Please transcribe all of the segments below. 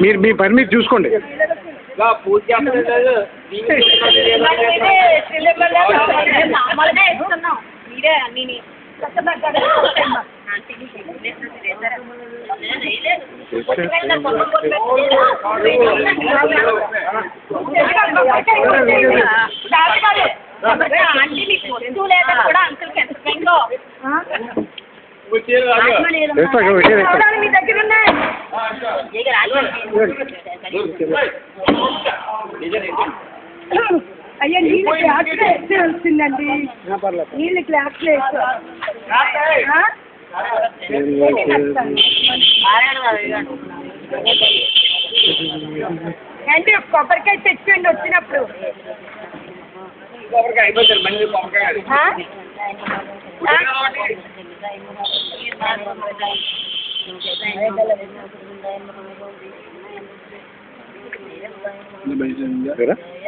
మీరు మీ పని మీరు చూసుకోండి. అయ్యా నీళ్ళు క్లాస్ వేస్తే వచ్చిందండి. నీళ్ళు క్లాస్ వేస్తే ఏంటి కొబ్బరికాయ తెచ్చుకోండి వచ్చినప్పుడు.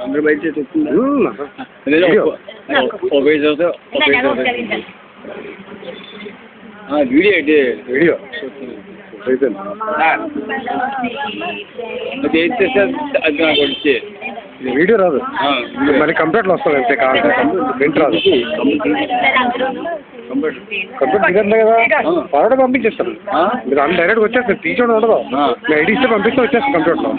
అందరూ బయట వీడియో ఏంటి వీడియో వీడియో రాదు మరి కంప్యూటర్లో వస్తుంది అంతే కావాలి ప్రింట్ రాదు. కంప్యూటర్ దిగండి కదా పర్వాడే పంపించేస్తారు. మీరు అన్ని డైరెక్ట్గా వచ్చేస్తారు తీసుకోవడం ఉండదు. మీ ఐడి ఇస్తే పంపిస్తే వచ్చేస్తారు కంప్యూటర్లో.